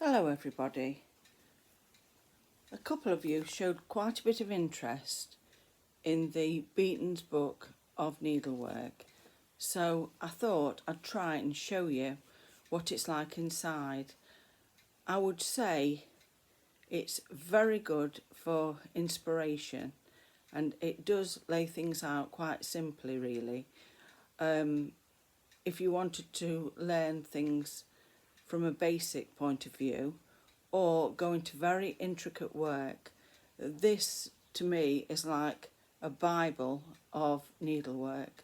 Hello everybody. A couple of you showed quite a bit of interest in the Beetons book of needlework, so I thought I'd try and show you what it's like inside. I would say it's very good for inspiration, and it does lay things out quite simply really. If you wanted to learn things from a basic point of view or go into very intricate work, this to me is like a Bible of needlework.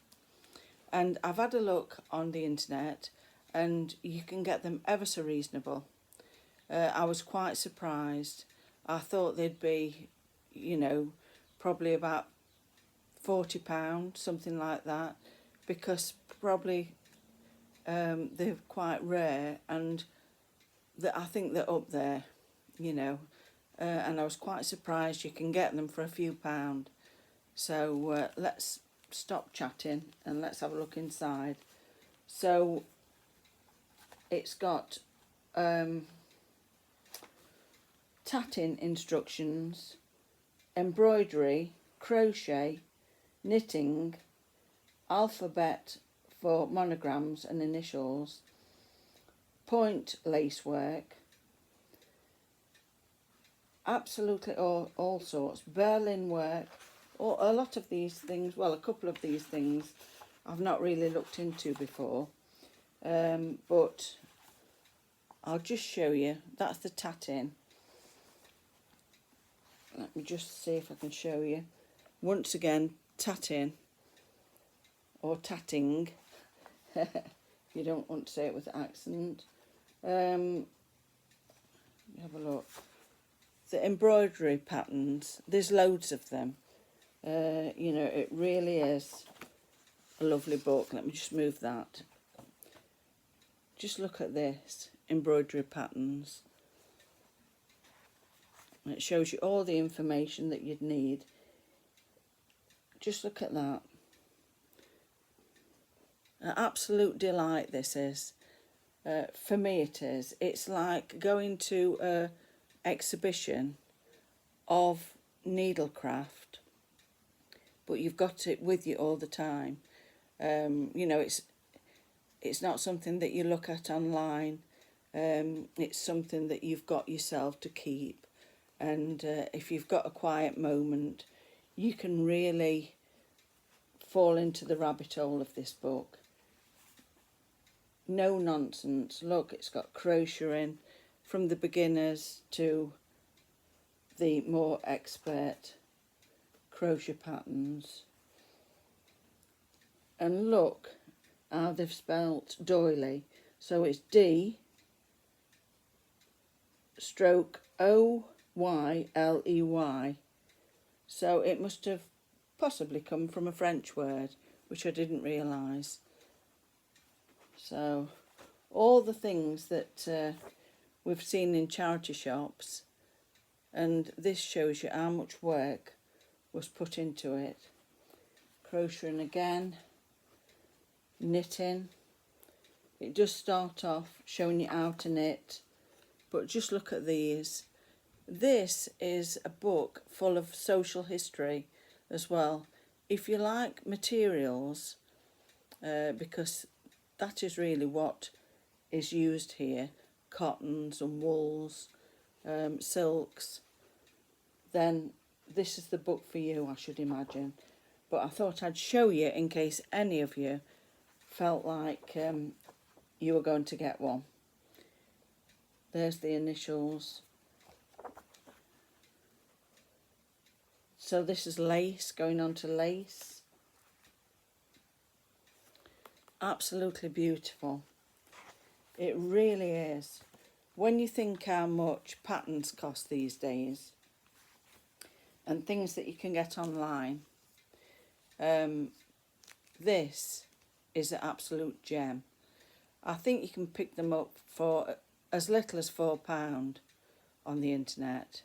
And I've had a look on the internet and you can get them ever so reasonable. I was quite surprised. I thought they'd be, probably about £40, something like that, because probably they're quite rare and I think they're up there, and I was quite surprised you can get them for a few pound. So let's stop chatting and let's have a look inside. So it's got tatting instructions, embroidery, crochet, knitting, alphabet for monograms and initials, point lace work, absolutely all sorts, Berlin work, or a lot of these things, well, a couple of these things I've not really looked into before, but I'll just show you. That's the tatting. Let me just see if I can show you. Once again, tatting or tatting. You don't want to say it with accent. Have a look. The embroidery patterns, there's loads of them. It really is a lovely book. Let me just move that. Just look at this, embroidery patterns. It shows you all the information that you'd need. Just look at that. An absolute delight this is. For me it is. It's like going to an exhibition of needlecraft, but you've got it with you all the time. It's not something that you look at online. It's something that you've got yourself to keep, and if you've got a quiet moment, you can really fall into the rabbit hole of this book. No nonsense. Look, it's got crocheting from the beginners to the more expert crochet patterns. And look how they've spelt doily. So it's D stroke O-Y-L-E-Y. So it must have possibly come from a French word, which I didn't realise. So all the things that we've seen in charity shops, and this shows you how much work was put into it. Crocheting again, knitting. It does start off showing you how to knit, but just look at these. This is a book full of social history as well. If you like materials, because that is really what is used here, cottons and wools, silks, then this is the book for you, I should imagine. But I thought I'd show you in case any of you felt like you were going to get one. There's the initials. So this is lace, going on to lace. Absolutely beautiful. It really is. When you think how much patterns cost these days and things that you can get online, this is an absolute gem. I think you can pick them up for as little as £4 on the internet,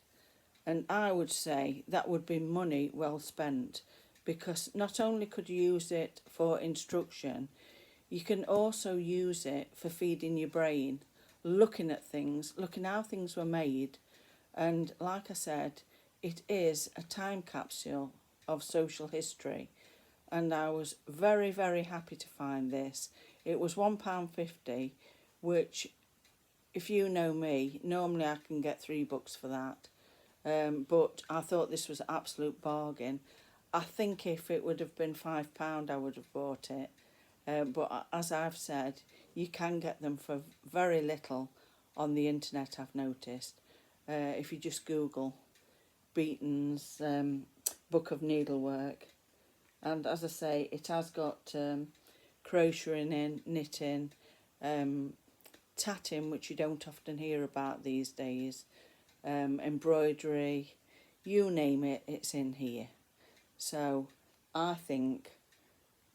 and I would say that would be money well spent, because not only could you use it for instruction, you can also use it for feeding your brain looking at things, looking how things were made. And like I said, it is a time capsule of social history. And I was very, very happy to find this. It was £1.50, which, if you know me, normally I can get 3 books for that. But I thought this was an absolute bargain. I think if it would have been £5, I would have bought it. But as I've said, you can get them for very little on the internet, I've noticed. If you just Google Beetons Book of Needlework. And as I say, it has got crocheting in, knitting, tatting, which you don't often hear about these days, embroidery, you name it, it's in here. So I think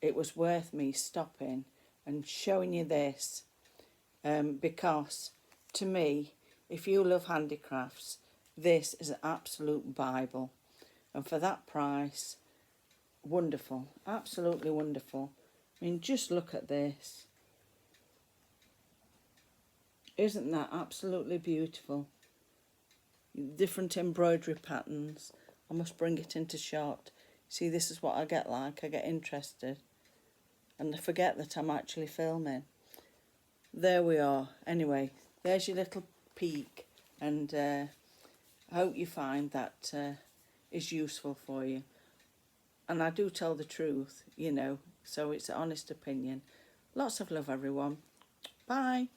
it was worth me stopping and showing you this, because to me, if you love handicrafts, this is an absolute Bible. And for that price, wonderful, absolutely wonderful. I mean, just look at this. Isn't that absolutely beautiful? Different embroidery patterns. I must bring it into shot. See, this is what I get like. I get interested and I forget that I'm actually filming. There we are. Anyway, there's your little peek, and I hope you find that is useful for you. And I do tell the truth, you know, so it's an honest opinion. Lots of love, everyone. Bye.